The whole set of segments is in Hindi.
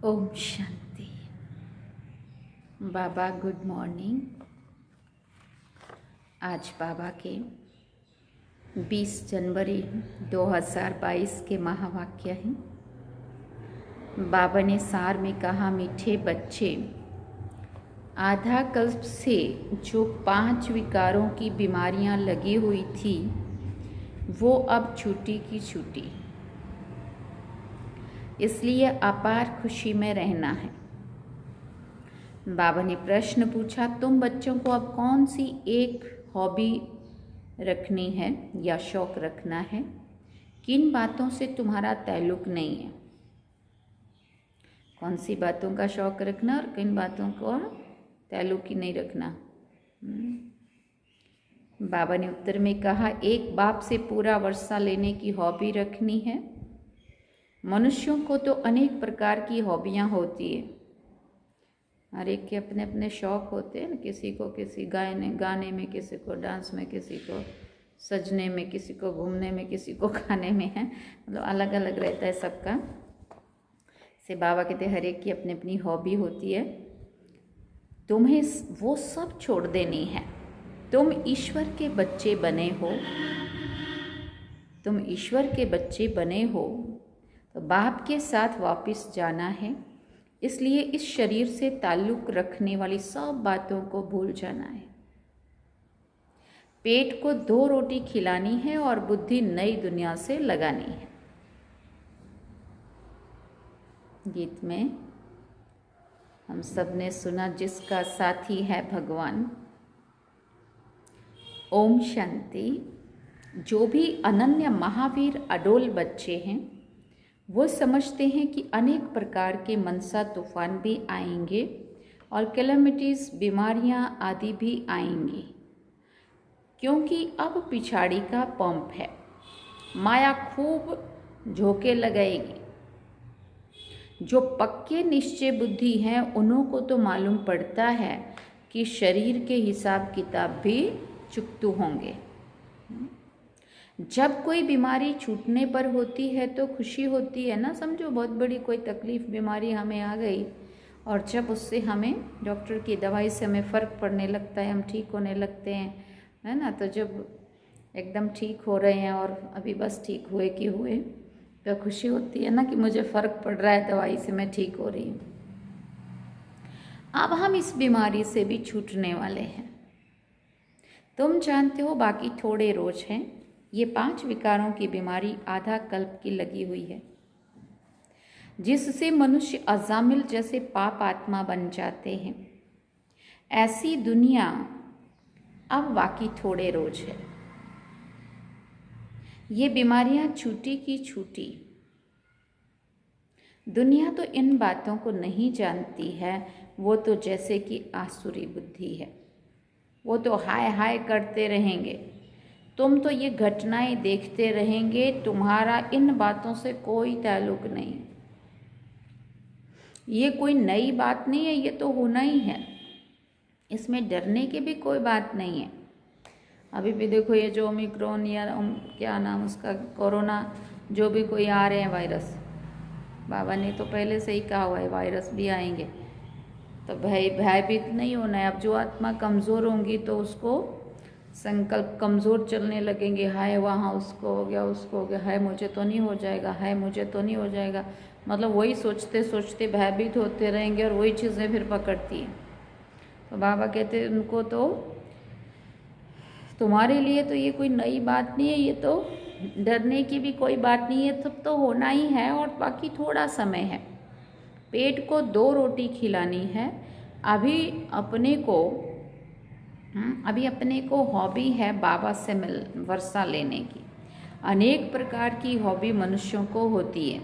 ओम शांति। बाबा गुड मॉर्निंग। आज बाबा के 20 जनवरी 2022 के महावाक्य हैं। बाबा ने सार में कहा, मीठे बच्चे, आधा कल्प से जो 5 विकारों की बीमारियां लगी हुई थी वो अब छूटी की छूटी। इसलिए अपार खुशी में रहना है। बाबा ने प्रश्न पूछा, तुम बच्चों को अब कौन सी एक हॉबी रखनी है या शौक रखना है? किन बातों से तुम्हारा ताल्लुक नहीं है? कौन सी बातों का शौक रखना और किन बातों को ताल्लुक ही नहीं रखना? बाबा ने उत्तर में कहा, एक बाप से पूरा वर्षा लेने की हॉबी रखनी है। मनुष्यों को तो अनेक प्रकार की हॉबियां होती है। हर एक के अपने अपने शौक होते हैं। किसी को किसी गाने में, किसी को डांस में, किसी को सजने में, किसी को घूमने में, किसी को खाने में है। मतलब अलग अलग रहता है सबका। से बाबा कहते हर एक की अपनी अपनी हॉबी होती है। तुम्हें वो सब छोड़ देनी है। तुम ईश्वर के बच्चे बने हो। तुम ईश्वर के बच्चे बने हो तो बाप के साथ वापस जाना है। इसलिए इस शरीर से ताल्लुक रखने वाली सब बातों को भूल जाना है। पेट को 2 रोटी खिलानी है और बुद्धि नई दुनिया से लगानी है। गीत में हम सब ने सुना, जिसका साथी है भगवान। ओम शांति। जो भी अनन्य महावीर अडोल बच्चे हैं वो समझते हैं कि अनेक प्रकार के मनसा तूफान भी आएंगे और कैलेमिटीज, बीमारियां आदि भी आएंगी, क्योंकि अब पिछाड़ी का पंप है। माया खूब झोंके लगाएगी। जो पक्के निश्चय बुद्धि हैं उन्हों को तो मालूम पड़ता है कि शरीर के हिसाब किताब भी चुकतू होंगे। जब कोई बीमारी छूटने पर होती है तो खुशी होती है ना। समझो बहुत बड़ी कोई तकलीफ, बीमारी हमें आ गई और जब उससे हमें डॉक्टर की दवाई से हमें फ़र्क पड़ने लगता है, हम ठीक होने लगते हैं, है ना। तो जब एकदम ठीक हो रहे हैं और अभी बस ठीक हुए कि हुए, तो खुशी होती है ना कि मुझे फ़र्क पड़ रहा है, दवाई से मैं ठीक हो रही हूँ। अब हम इस बीमारी से भी छूटने वाले हैं। तुम जानते हो बाकी थोड़े रोज हैं। ये 5 विकारों की बीमारी आधा कल्प की लगी हुई है, जिससे मनुष्य अजामिल जैसे पाप आत्मा बन जाते हैं। ऐसी दुनिया अब बाकी थोड़े रोज है। ये बीमारियां छूटी की छूटी। दुनिया तो इन बातों को नहीं जानती है। वो तो जैसे कि आसुरी बुद्धि है। वो तो हाय हाय करते रहेंगे। तुम तो ये घटनाएं देखते रहेंगे। तुम्हारा इन बातों से कोई ताल्लुक नहीं। ये कोई नई बात नहीं है, ये तो होना ही है। इसमें डरने की भी कोई बात नहीं है। अभी भी देखो ये जो ओमिक्रॉन या क्या नाम उसका, कोरोना, जो भी कोई आ रहे हैं वायरस, बाबा ने तो पहले से ही कहा हुआ है वायरस भी आएंगे। तो भयभीत नहीं होना है। अब जो आत्मा कमज़ोर होंगी तो उसको संकल्प कमज़ोर चलने लगेंगे। हाय वहाँ उसको हो गया, उसको हो गया, हाय मुझे तो नहीं हो जाएगा, हाय मुझे तो नहीं हो जाएगा। मतलब वही सोचते सोचते भयभीत होते रहेंगे और वही चीज़ें फिर पकड़ती हैं। तो बाबा कहते हैं उनको तो, तुम्हारे लिए तो ये कोई नई बात नहीं है, ये तो डरने की भी कोई बात नहीं है। तब तो होना ही है और बाकी थोड़ा समय है। पेट को 2 रोटी खिलानी है। अभी अपने को हॉबी है बाबा से वर्षा लेने की। अनेक प्रकार की हॉबी मनुष्यों को होती है।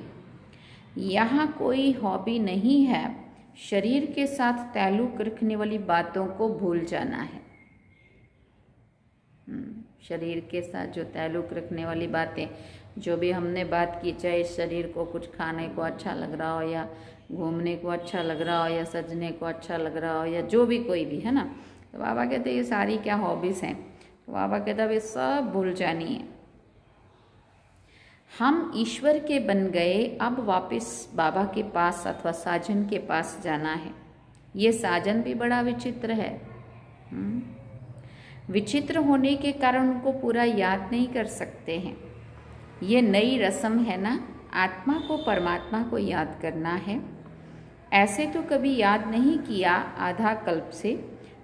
यहाँ कोई हॉबी नहीं है। शरीर के साथ ताल्लुक रखने वाली बातों को भूल जाना है। शरीर के साथ जो ताल्लुक रखने वाली बातें, जो भी हमने बात की, चाहे शरीर को कुछ खाने को अच्छा लग रहा हो या घूमने को अच्छा लग रहा हो या सजने को अच्छा लग रहा हो या जो भी कोई भी है ना, तो बाबा कहते ये सारी क्या हॉबीज़ हैं। तो बाबा कहता वे सब भूल जानी है। हम ईश्वर के बन गए, अब वापस बाबा के पास अथवा साजन के पास जाना है। ये साजन भी बड़ा विचित्र है। विचित्र होने के कारण उनको पूरा याद नहीं कर सकते हैं। ये नई रस्म है ना, आत्मा को परमात्मा को याद करना है। ऐसे तो कभी याद नहीं किया आधा कल्प से।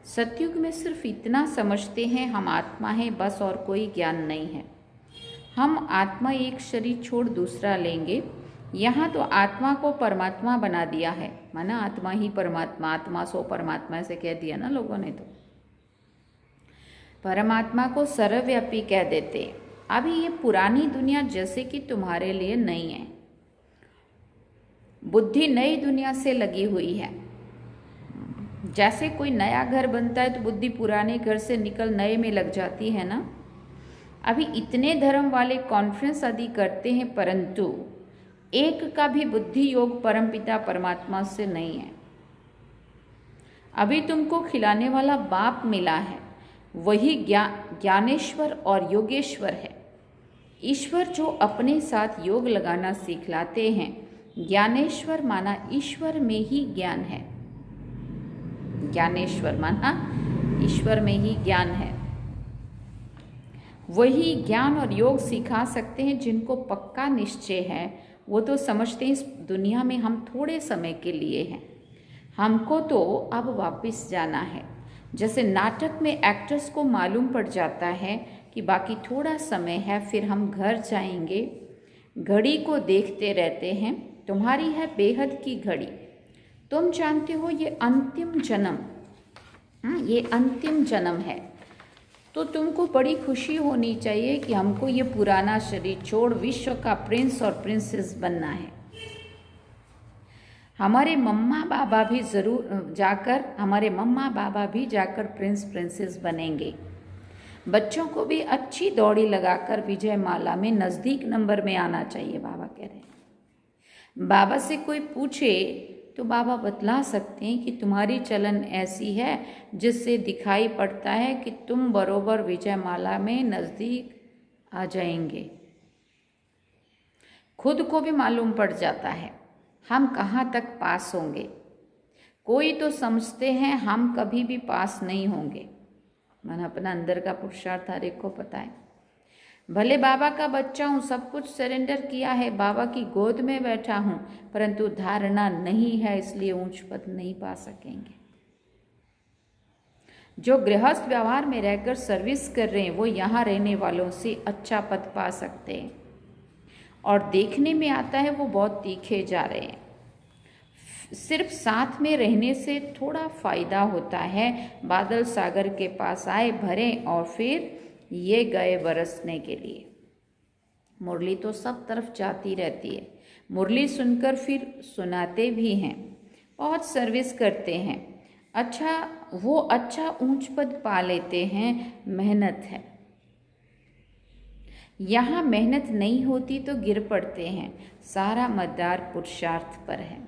सतयुग में सिर्फ इतना समझते हैं हम आत्मा हैं बस, और कोई ज्ञान नहीं है। हम आत्मा एक शरीर छोड़ दूसरा लेंगे। यहाँ तो आत्मा को परमात्मा बना दिया है, माना आत्मा ही परमात्मा, आत्मा सो परमात्मा ऐसे कह दिया ना लोगों ने। तो परमात्मा को सर्वव्यापी कह देते। अभी ये पुरानी दुनिया जैसे कि तुम्हारे लिए नहीं है। बुद्धि नई दुनिया से लगी हुई है। जैसे कोई नया घर बनता है तो बुद्धि पुराने घर से निकल नए में लग जाती है ना। अभी इतने धर्म वाले कॉन्फ्रेंस आदि करते हैं, परंतु एक का भी बुद्धि योग परमपिता परमात्मा से नहीं है। अभी तुमको खिलाने वाला बाप मिला है, वही ज्ञानेश्वर और योगेश्वर है। ईश्वर जो अपने साथ योग लगाना सिखलाते हैं। ज्ञानेश्वर माना ईश्वर में ही ज्ञान है। ज्ञानेश्वर माना ईश्वर में ही ज्ञान है। वही ज्ञान और योग सिखा सकते हैं। जिनको पक्का निश्चय है वो तो समझते हैं इस दुनिया में हम थोड़े समय के लिए हैं, हमको तो अब वापस जाना है। जैसे नाटक में एक्टर्स को मालूम पड़ जाता है कि बाकी थोड़ा समय है, फिर हम घर जाएंगे। घड़ी को देखते रहते हैं। तुम्हारी है बेहद की घड़ी। तुम जानते हो ये अंतिम जन्म, ये अंतिम जन्म है। तो तुमको बड़ी खुशी होनी चाहिए कि हमको ये पुराना शरीर छोड़ विश्व का प्रिंस और प्रिंसेस बनना है। हमारे मम्मा बाबा भी जाकर प्रिंस प्रिंसेस बनेंगे। बच्चों को भी अच्छी दौड़ी लगाकर विजय माला में नज़दीक नंबर में आना चाहिए, बाबा कह रहे हैं। बाबा से कोई पूछे तो बाबा बतला सकते हैं कि तुम्हारी चलन ऐसी है जिससे दिखाई पड़ता है कि तुम बरोबर विजय माला में नज़दीक आ जाएंगे। खुद को भी मालूम पड़ जाता है हम कहाँ तक पास होंगे। कोई तो समझते हैं हम कभी भी पास नहीं होंगे। मैंने अपना अंदर का पुरुषार्थ हर एक को पता है। भले बाबा का बच्चा हूँ, सब कुछ सरेंडर किया है, बाबा की गोद में बैठा हूँ, परंतु धारणा नहीं है, इसलिए ऊंच पद नहीं पा सकेंगे। जो गृहस्थ व्यवहार में रहकर सर्विस कर रहे हैं वो यहाँ रहने वालों से अच्छा पद पा सकते हैं, और देखने में आता है वो बहुत तीखे जा रहे हैं। सिर्फ साथ में रहने से थोड़ा फायदा होता है। बादल सागर के पास आए भरे और फिर ये गए बरसने के लिए। मुरली तो सब तरफ जाती रहती है। मुरली सुनकर फिर सुनाते भी हैं, बहुत सर्विस करते हैं। अच्छा ऊंच पद पा लेते हैं। मेहनत है। यहाँ मेहनत नहीं होती तो गिर पड़ते हैं। सारा मदार पुरुषार्थ पर है।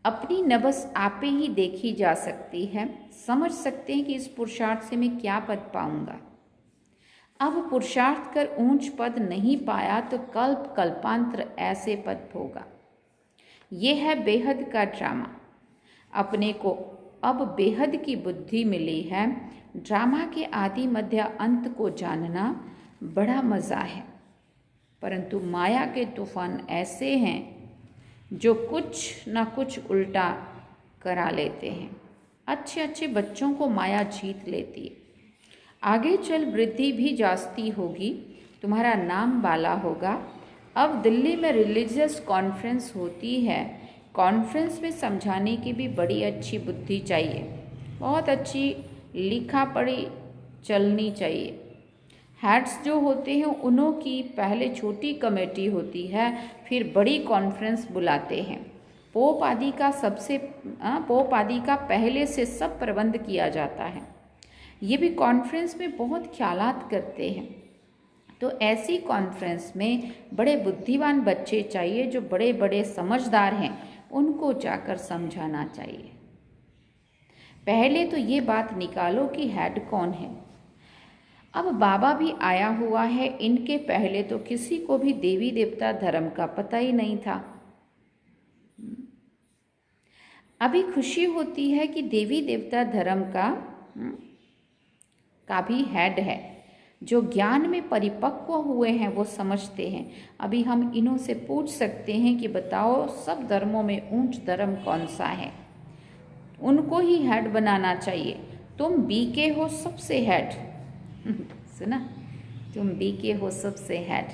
अपनी नब्ज़ आपे ही देखी जा सकती है। समझ सकते हैं कि इस पुरुषार्थ से मैं क्या पद पाऊंगा। अब पुरुषार्थ कर ऊंच पद नहीं पाया तो कल्प कल्पांतर ऐसे पद होगा। ये है बेहद का ड्रामा। अपने को अब बेहद की बुद्धि मिली है। ड्रामा के आदि मध्य अंत को जानना बड़ा मज़ा है, परंतु माया के तूफान ऐसे हैं जो कुछ ना कुछ उल्टा करा लेते हैं। अच्छे अच्छे बच्चों को माया जीत लेती है। आगे चल वृद्धि भी जास्ती होगी, तुम्हारा नाम वाला होगा। अब दिल्ली में रिलीजियस कॉन्फ्रेंस होती है। कॉन्फ्रेंस में समझाने की भी बड़ी अच्छी बुद्धि चाहिए, बहुत अच्छी लिखा पढ़ी चलनी चाहिए। हेड्स जो होते हैं उन्हों की पहले छोटी कमेटी होती है, फिर बड़ी कॉन्फ्रेंस बुलाते हैं। पोप आदि का पहले से सब प्रबंध किया जाता है। ये भी कॉन्फ्रेंस में बहुत ख्यालात करते हैं। तो ऐसी कॉन्फ्रेंस में बड़े बुद्धिमान बच्चे चाहिए, जो बड़े बड़े समझदार हैं, उनको जाकर समझाना चाहिए। पहले तो ये बात निकालो कि हेड कौन है। अब बाबा भी आया हुआ है, इनके पहले तो किसी को भी देवी देवता धर्म का पता ही नहीं था। अभी खुशी होती है कि देवी देवता धर्म का भी हेड है, जो ज्ञान में परिपक्व हुए हैं वो समझते हैं। अभी हम इन्हों से पूछ सकते हैं कि बताओ सब धर्मों में ऊंच धर्म कौन सा है, उनको ही हेड बनाना चाहिए। तुम बीके हो सबसे हेड सुना, तुम बीके हो सबसे हेड,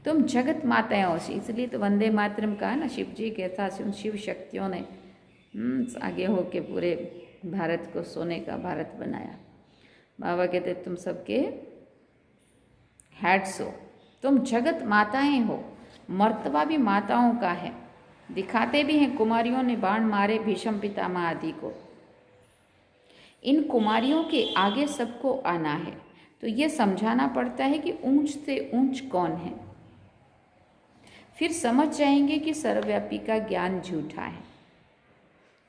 तुम जगत माताएं हो। इसलिए तो वंदे मातरम कहा ना, शिव जी के था, शिव शक्तियों ने आगे हो के पूरे भारत को सोने का भारत बनाया। बाबा कहते तुम सबके हेड्स हो, तुम जगत माताएं हो। मर्तबा भी माताओं का है, दिखाते भी हैं। कुमारियों ने बाण मारे भीष्म पितामह आदि को, इन कुमारियों के आगे सबको आना है। तो ये समझाना पड़ता है कि ऊंच से ऊंच कौन है, फिर समझ जाएंगे कि सर्वव्यापी का ज्ञान झूठा है।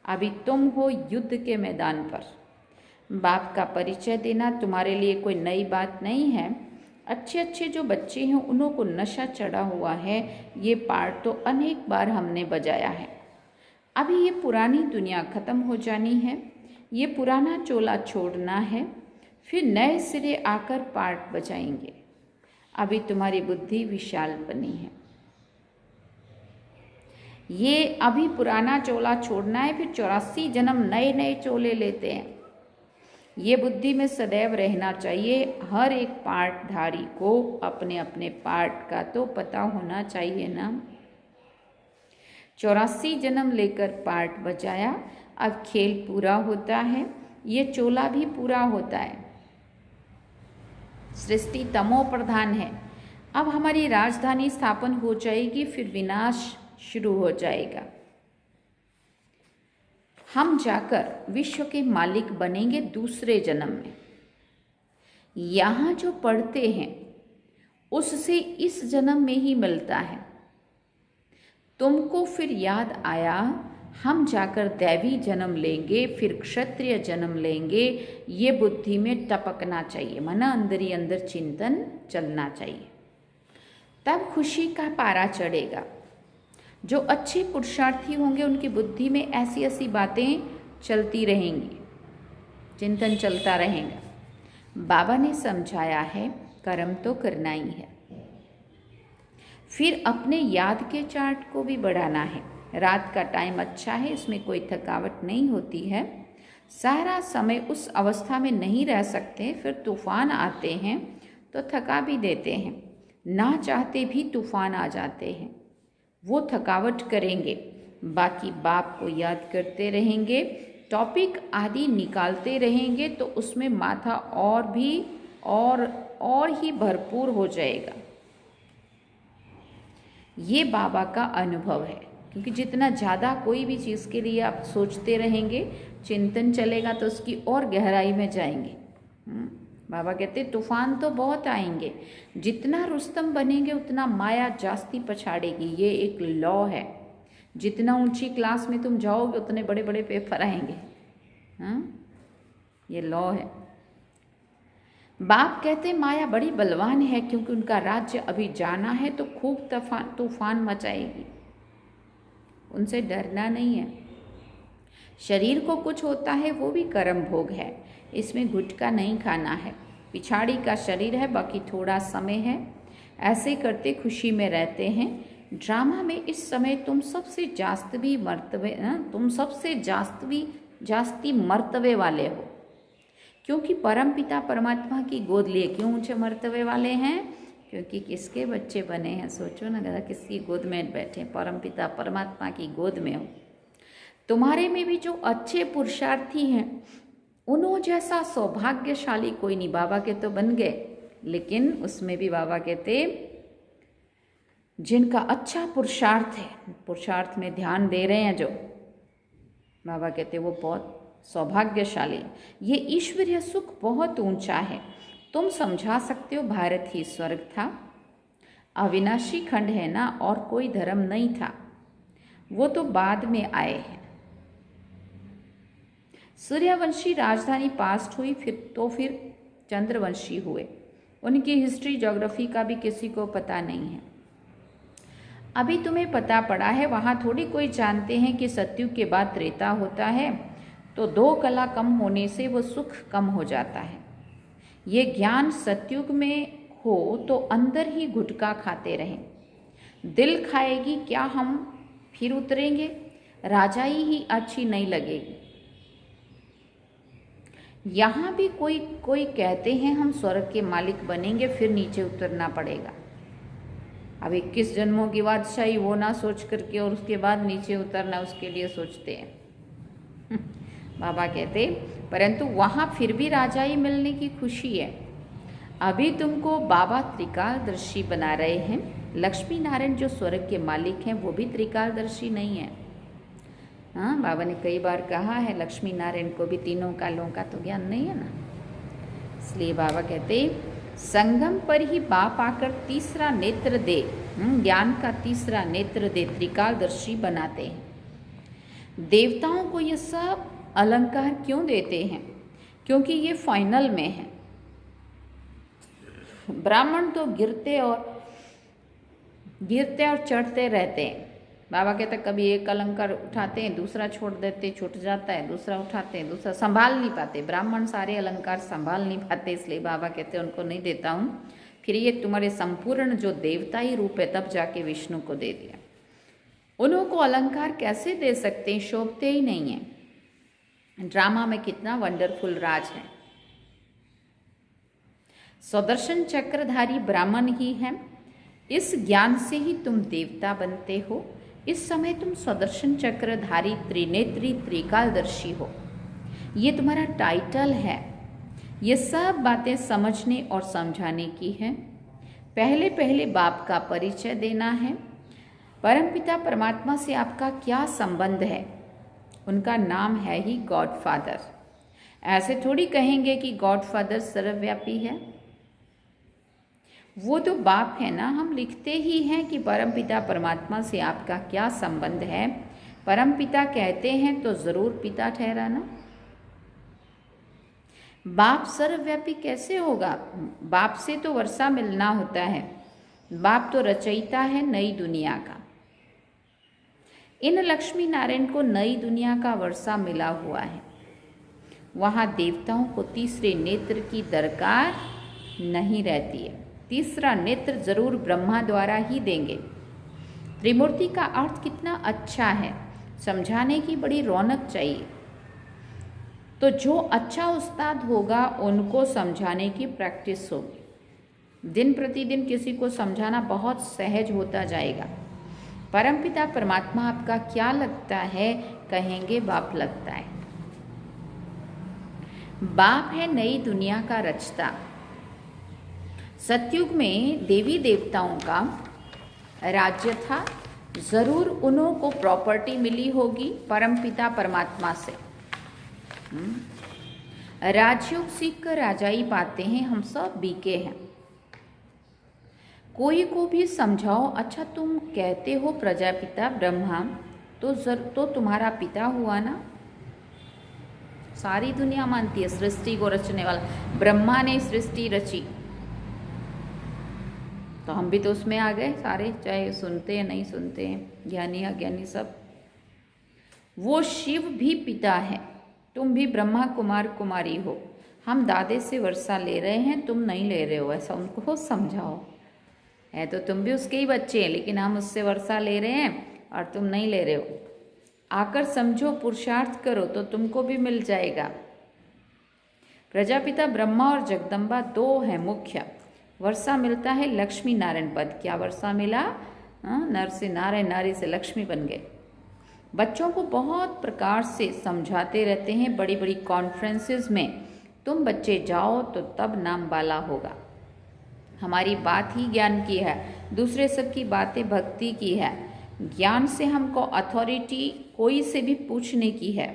अभी तुम हो युद्ध के मैदान पर, बाप का परिचय देना तुम्हारे लिए कोई नई बात नहीं है। अच्छे अच्छे जो बच्चे हैं उन्हों को नशा चढ़ा हुआ है, ये पार्ट तो अनेक बार हमने बजाया है। अभी ये पुरानी दुनिया ख़त्म हो जानी है, ये पुराना चोला छोड़ना है, फिर नए सिरे आकर पार्ट बजाएंगे। अभी तुम्हारी बुद्धि विशाल बनी है, ये अभी पुराना चोला छोड़ना है, फिर 84 जन्म नए नए चोले लेते हैं। ये बुद्धि में सदैव रहना चाहिए। हर एक पार्टधारी को अपने अपने पार्ट का तो पता होना चाहिए ना। 84 जन्म लेकर पार्ट बजाया, अब खेल पूरा होता है, ये चोला भी पूरा होता है। सृष्टि तमो प्रधान है, अब हमारी राजधानी स्थापन हो जाएगी, फिर विनाश शुरू हो जाएगा। हम जाकर विश्व के मालिक बनेंगे दूसरे जन्म में। यहाँ जो पढ़ते हैं उससे इस जन्म में ही मिलता है। तुमको फिर याद आया, हम जाकर दैवी जन्म लेंगे, फिर क्षत्रिय जन्म लेंगे। ये बुद्धि में टपकना चाहिए, माना अंदर ही अंदर चिंतन चलना चाहिए, तब खुशी का पारा चढ़ेगा। जो अच्छे पुरुषार्थी होंगे उनकी बुद्धि में ऐसी ऐसी बातें चलती रहेंगी, चिंतन चलता रहेगा। बाबा ने समझाया है कर्म तो करना ही है, फिर अपने याद के चार्ट को भी बढ़ाना है। रात का टाइम अच्छा है, इसमें कोई थकावट नहीं होती है। सारा समय उस अवस्था में नहीं रह सकते, फिर तूफान आते हैं तो थका भी देते हैं, ना चाहते भी तूफान आ जाते हैं, वो थकावट करेंगे। बाकी बाप को याद करते रहेंगे, टॉपिक आदि निकालते रहेंगे, तो उसमें माथा और भी और ही भरपूर हो जाएगा। ये बाबा का अनुभव है, क्योंकि जितना ज़्यादा कोई भी चीज़ के लिए आप सोचते रहेंगे, चिंतन चलेगा, तो उसकी और गहराई में जाएंगे। बाबा कहते तूफान तो बहुत आएंगे, जितना रुस्तम बनेंगे उतना माया जास्ती पछाड़ेगी। ये एक लॉ है, जितना ऊंची क्लास में तुम जाओगे उतने बड़े बड़े पेपर आएंगे। ये लॉ है। बाप कहते माया बड़ी बलवान है, क्योंकि उनका राज्य अभी जाना है तो खूब तूफान मचाएगी, उनसे डरना नहीं है। शरीर को कुछ होता है वो भी कर्म भोग है, इसमें गुटखा नहीं खाना है। पिछाड़ी का शरीर है, बाकी थोड़ा समय है, ऐसे करते खुशी में रहते हैं। ड्रामा में इस समय तुम सबसे जास्ती मर्तबे वाले हो, क्योंकि परम पिता परमात्मा की गोद लिए। क्यों ऊंचे मर्तबे वाले हैं? क्योंकि किसके बच्चे बने हैं? सोचो ना, अगर किसकी गोद में बैठे, परम पिता परमात्मा की गोद में हो। तुम्हारे में भी जो अच्छे पुरुषार्थी हैं, उन्हों जैसा सौभाग्यशाली कोई नहीं। बाबा के तो बन गए, लेकिन उसमें भी बाबा कहते जिनका अच्छा पुरुषार्थ है, पुरुषार्थ में ध्यान दे रहे हैं जो, बाबा कहते वो बहुत सौभाग्यशाली। ये ईश्वरीय सुख बहुत ऊंचा है। तुम समझा सकते हो भारत ही स्वर्ग था, अविनाशी खंड है ना, और कोई धर्म नहीं था, वो तो बाद में आए हैं। सूर्यवंशी राजधानी पास्ट हुई, फिर चंद्रवंशी हुए। उनकी हिस्ट्री ज्योग्राफी का भी किसी को पता नहीं है। अभी तुम्हें पता पड़ा है, वहाँ थोड़ी कोई जानते हैं कि सतयुग के बाद त्रेता होता है, तो 2 कला कम होने से वो सुख कम हो जाता है। ये ज्ञान सतयुग में हो तो अंदर ही गुटखा खाते रहें। दिल खाएगी क्या हम फिर उतरेंगे? राजाई ही अच्छी नहीं लगेगी। यहाँ भी कोई कोई कहते हैं हम स्वर्ग के मालिक बनेंगे, फिर नीचे उतरना पड़ेगा। अब 21 जन्मों की बादशाही वो ना सोच करके और उसके बाद नीचे उतरना उसके लिए सोचते हैं। बाबा कहते परंतु वहाँ फिर भी राजाई मिलने की खुशी है। अभी तुमको बाबा त्रिकालदर्शी बना रहे हैं। लक्ष्मी नारायण जो स्वर्ग के मालिक हैं वो भी त्रिकालदर्शी नहीं है। हाँ, बाबा ने कई बार कहा है लक्ष्मी नारायण को भी तीनों कालों का तो ज्ञान नहीं है ना। इसलिए बाबा कहते संगम पर ही बाप आकर तीसरा नेत्र दे, ज्ञान का तीसरा नेत्र दे, त्रिकालदर्शी बनाते हैं। देवताओं को ये सब अलंकार क्यों देते हैं? क्योंकि ये फाइनल में है। ब्राह्मण तो गिरते और चढ़ते रहते हैं। बाबा कहते कभी एक अलंकार उठाते हैं, दूसरा छोड़ देते, छूट जाता है, दूसरा उठाते हैं, दूसरा संभाल नहीं पाते। ब्राह्मण सारे अलंकार संभाल नहीं पाते, इसलिए बाबा कहते हैं उनको नहीं देता हूँ। फिर ये तुम्हारे संपूर्ण जो देवताई रूप है तब जाके विष्णु को दे दिया। उन्हों को अलंकार कैसे दे सकते हैं? शोभते ही नहीं है। ड्रामा में कितना वंडरफुल राज है। सुदर्शन चक्रधारी ब्राह्मण ही है। इस ज्ञान से ही तुम देवता बनते हो। इस समय तुम सुदर्शन चक्रधारी, त्रिनेत्री, त्रिकालदर्शी हो। ये तुम्हारा टाइटल है। ये सब बातें समझने और समझाने की है। पहले पहले बाप का परिचय देना है। परमपिता परमात्मा से आपका क्या संबंध है? उनका नाम है ही गॉडफादर। ऐसे थोड़ी कहेंगे कि गॉडफादर सर्वव्यापी है। वो तो बाप है ना। हम लिखते ही हैं कि परमपिता परमात्मा से आपका क्या संबंध है। परमपिता कहते हैं तो ज़रूर पिता ठहराना। बाप सर्वव्यापी कैसे होगा? बाप से तो वर्षा मिलना होता है। बाप तो रचयिता है नई दुनिया का। इन लक्ष्मी नारायण को नई दुनिया का वर्षा मिला हुआ है। वहाँ देवताओं को तीसरे नेत्र की दरकार नहीं रहती है। तीसरा नेत्र जरूर ब्रह्मा द्वारा ही देंगे। त्रिमूर्ति का अर्थ कितना अच्छा है, समझाने की बड़ी रौनक चाहिए। तो जो अच्छा उस्ताद होगा उनको समझाने की प्रैक्टिस होगी। दिन प्रतिदिन किसी को समझाना बहुत सहज होता जाएगा। परमपिता परमात्मा आपका क्या लगता है? कहेंगे बाप लगता है। बाप है नई दुनिया का रचता। सतयुग में देवी देवताओं का राज्य था। ज़रूर उन्हों को प्रॉपर्टी मिली होगी परमपिता परमात्मा से। राजयोग सीख कर राजाई पाते हैं। हम सब बीके हैं। कोई को भी समझाओ, अच्छा तुम कहते हो प्रजापिता ब्रह्मा, तो तुम्हारा पिता हुआ ना। सारी दुनिया मानती है सृष्टि को रचने वाला ब्रह्मा ने सृष्टि रची, तो हम भी तो उसमें आ गए सारे, चाहे सुनते हैं नहीं सुनते हैं, ज्ञानी अज्ञानी सब। वो शिव भी पिता है। तुम भी ब्रह्मा कुमार कुमारी हो। हम दादे से वर्षा ले रहे हैं, तुम नहीं ले रहे हो, ऐसा उनको समझाओ। है तो तुम भी उसके ही बच्चे हैं, लेकिन हम उससे वर्षा ले रहे हैं और तुम नहीं ले रहे हो। आकर समझो, पुरुषार्थ करो तो तुमको भी मिल जाएगा। प्रजापिता ब्रह्मा और जगदम्बा दो हैं मुख्य। वर्षा मिलता है लक्ष्मी नारायण पद। क्या वर्षा मिला? नर से नारायण, नारी से लक्ष्मी बन गए। बच्चों को बहुत प्रकार से समझाते रहते हैं बड़ी बड़ी कॉन्फ्रेंसेस में। तुम बच्चे जाओ तो तब नाम वाला होगा। हमारी बात ही ज्ञान की है, दूसरे सब की बातें भक्ति की है। ज्ञान से हमको अथॉरिटी कोई से भी पूछने की है,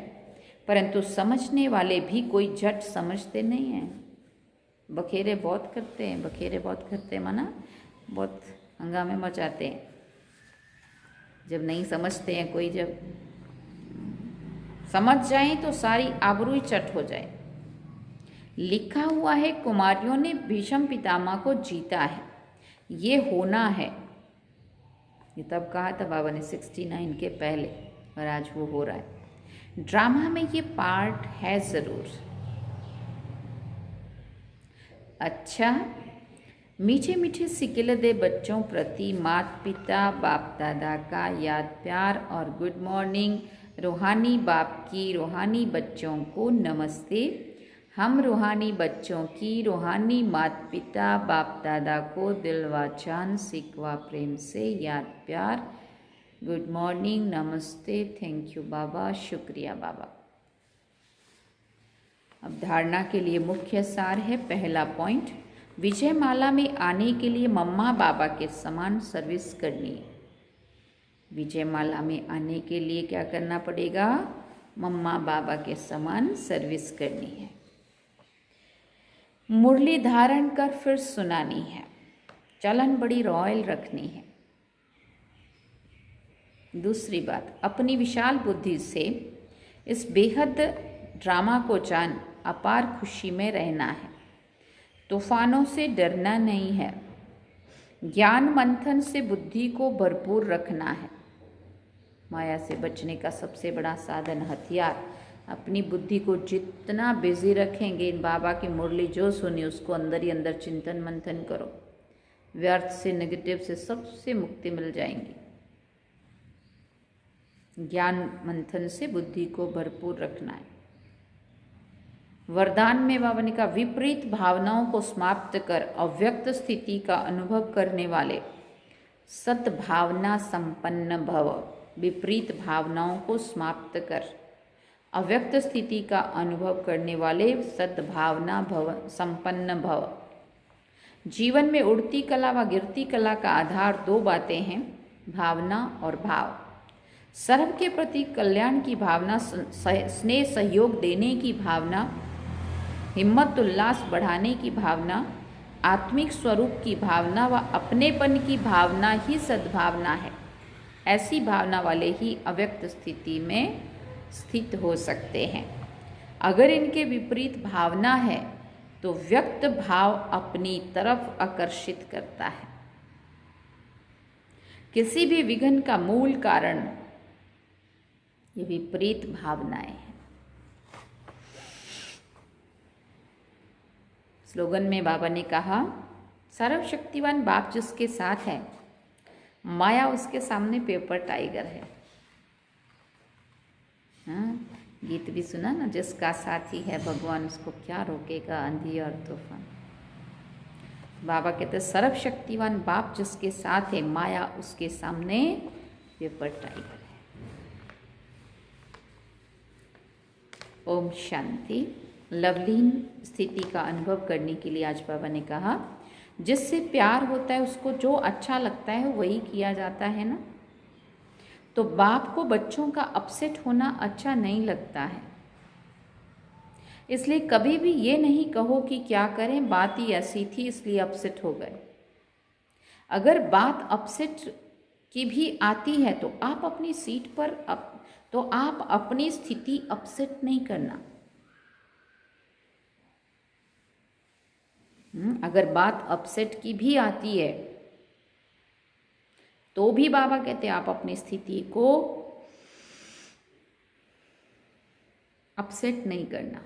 परंतु समझने वाले भी कोई झट समझते नहीं हैं। बखेरे बहुत करते हैं, माना बहुत हंगामे मचाते हैं। जब नहीं समझते हैं कोई, जब समझ जाए तो सारी आबरूई चट हो जाए। लिखा हुआ है कुमारियों ने भीष्म पितामह को जीता है, ये होना है। ये तब कहा था बाबा ने 69 के पहले, और आज वो हो रहा है। ड्रामा में ये पार्ट है ज़रूर। अच्छा, मीठे मीठे सिकिल दे बच्चों प्रति माता पिता बाप दादा का याद प्यार और गुड मॉर्निंग। रूहानी बाप की रूहानी बच्चों को नमस्ते। हम रूहानी बच्चों की रूहानी माता पिता बाप दादा को दिल व जान सिकवा प्रेम से याद प्यार, गुड मॉर्निंग, नमस्ते, थैंक यू बाबा, शुक्रिया बाबा। अब धारणा के लिए मुख्य सार है। पहला पॉइंट, विजय माला में आने के लिए मम्मा बाबा के समान सर्विस करनी है। विजय माला में आने के लिए क्या करना पड़ेगा? मम्मा बाबा के समान सर्विस करनी है। मुरली धारण कर फिर सुनानी है। चलन बड़ी रॉयल रखनी है। दूसरी बात, अपनी विशाल बुद्धि से इस बेहद ड्रामा को जान अपार खुशी में रहना है। तूफानों से डरना नहीं है। ज्ञान मंथन से बुद्धि को भरपूर रखना है। माया से बचने का सबसे बड़ा साधन, हथियार, अपनी बुद्धि को जितना बिजी रखेंगे, इन बाबा की मुरली जो सुनी उसको अंदर ही अंदर चिंतन मंथन करो, व्यर्थ से, नेगेटिव से, सबसे मुक्ति मिल जाएंगी। ज्ञान मंथन से बुद्धि को भरपूर रखना है। वरदान में बाबा ने कहा, विपरीत भावनाओं को समाप्त कर अव्यक्त स्थिति का अनुभव करने वाले सद्भावना संपन्न भव। विपरीत भावनाओं को समाप्त कर अव्यक्त स्थिति का अनुभव करने वाले सद्भावना भव संपन्न भव। जीवन में उड़ती कला व गिरती कला का आधार दो बातें हैं, भावना और भाव। सर्व के प्रति कल्याण की भावना, स्नेह सहयोग देने की भावना, हिम्मत उल्लास बढ़ाने की भावना, आत्मिक स्वरूप की भावना व अपनेपन की भावना ही सद्भावना है। ऐसी भावना वाले ही अव्यक्त स्थिति में स्थित हो सकते हैं। अगर इनके विपरीत भावना है तो व्यक्त भाव अपनी तरफ आकर्षित करता है। किसी भी विघ्न का मूल कारण ये विपरीत भावनाएं हैं। स्लोगन में बाबा ने कहा, सर्वशक्तिवान बाप जिसके साथ है, माया उसके सामने पेपर टाइगर है। हाँ, गीत भी सुना ना, जिसका साथी है भगवान उसको क्या रोकेगा आंधी और तूफान। बाबा कहते सर्वशक्तिवान बाप जिसके साथ है, माया उसके सामने पेपर टाइगर है। ओम शांति। लवलीन स्थिति का अनुभव करने के लिए आज बाबा ने कहा, जिससे प्यार होता है उसको जो अच्छा लगता है वही किया जाता है ना। तो बाप को बच्चों का अपसेट होना अच्छा नहीं लगता है, इसलिए कभी भी ये नहीं कहो कि क्या करें, बात ही ऐसी थी इसलिए अपसेट हो गए। अगर बात अपसेट की भी आती है तो आप अपनी सीट पर तो आप अपनी स्थिति अपसेट नहीं करना। अगर बात अपसेट की भी आती है तो भी बाबा कहते हैं आप अपनी स्थिति को अपसेट नहीं करना।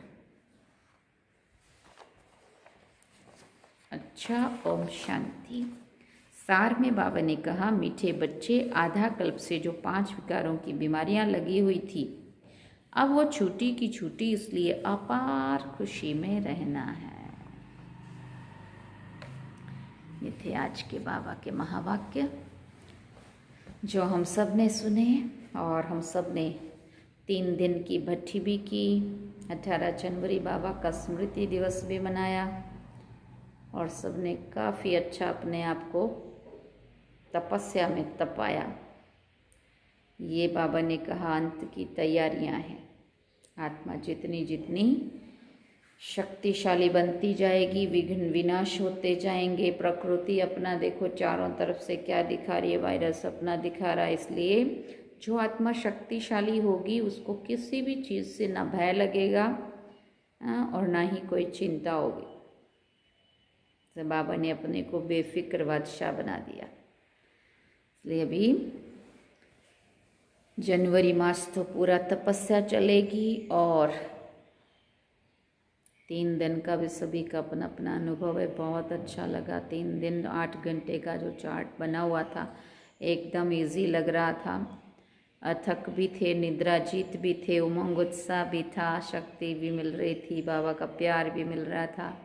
अच्छा, ओम शांति। सार में बाबा ने कहा, मीठे बच्चे, आधा कल्प से जो 5 विकारों की बीमारियां लगी हुई थी, अब वो छूटी की छूटी, इसलिए अपार खुशी में रहना है। ये थे आज के बाबा के महावाक्य जो हम सब ने सुने, और हम सब ने 3 दिन की भट्ठी भी की। 18 जनवरी बाबा का स्मृति दिवस भी मनाया, और सब ने काफ़ी अच्छा अपने आप को तपस्या में तपाया। ये बाबा ने कहा अंत की तैयारियां हैं। आत्मा जितनी जितनी शक्तिशाली बनती जाएगी, विघ्न विनाश होते जाएंगे। प्रकृति अपना देखो चारों तरफ से क्या दिखा रही है, वायरस अपना दिखा रहा है। इसलिए जो आत्मा शक्तिशाली होगी उसको किसी भी चीज़ से ना भय लगेगा, और ना ही कोई चिंता होगी। तो बाबा ने अपने को बेफिक्र बादशाह बना दिया। इसलिए अभी जनवरी मास तो पूरा तपस्या चलेगी और 3 दिन का भी सभी का अपना अपना अनुभव है। बहुत अच्छा लगा। 3 दिन 8 घंटे का जो चार्ट बना हुआ था एकदम इजी लग रहा था। अथक भी थे, निद्राजीत भी थे, उमंग उत्साह भी था, शक्ति भी मिल रही थी, बाबा का प्यार भी मिल रहा था।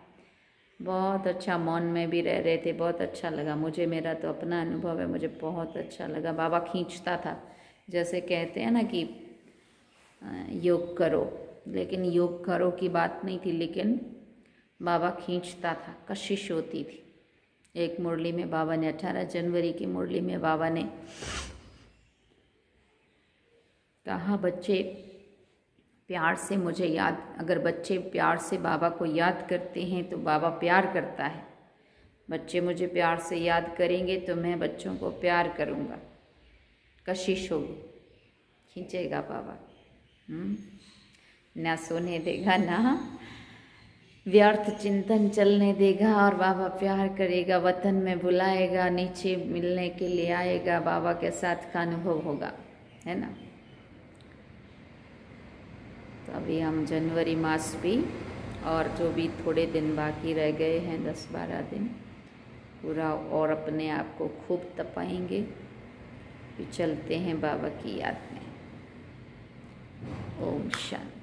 बहुत अच्छा, मौन में भी रह रहे थे। बहुत अच्छा लगा मुझे। मेरा तो अपना अनुभव है, मुझे बहुत अच्छा लगा। बाबा खींचता था, जैसे कहते हैं ना कि योग करो, लेकिन योग करो की बात नहीं थी, लेकिन बाबा खींचता था, कशिश होती थी। एक मुरली में बाबा ने 18 जनवरी की मुरली में बाबा ने कहा, बच्चे प्यार से मुझे याद, अगर बच्चे प्यार से बाबा को याद करते हैं तो बाबा प्यार करता है। बच्चे मुझे प्यार से याद करेंगे तो मैं बच्चों को प्यार करूँगा। कशिश होगी, खींचेगा बाबा। ना सोने देगा, ना व्यर्थ चिंतन चलने देगा, और बाबा प्यार करेगा, वतन में बुलाएगा, नीचे मिलने के लिए आएगा, बाबा के साथ का अनुभव होगा, है ना। तो अभी हम जनवरी मास भी और जो भी थोड़े दिन बाकी रह गए हैं 10-12 दिन पूरा, और अपने आप को खूब तपाएंगे। फिर चलते हैं बाबा की याद में। ओम शांति।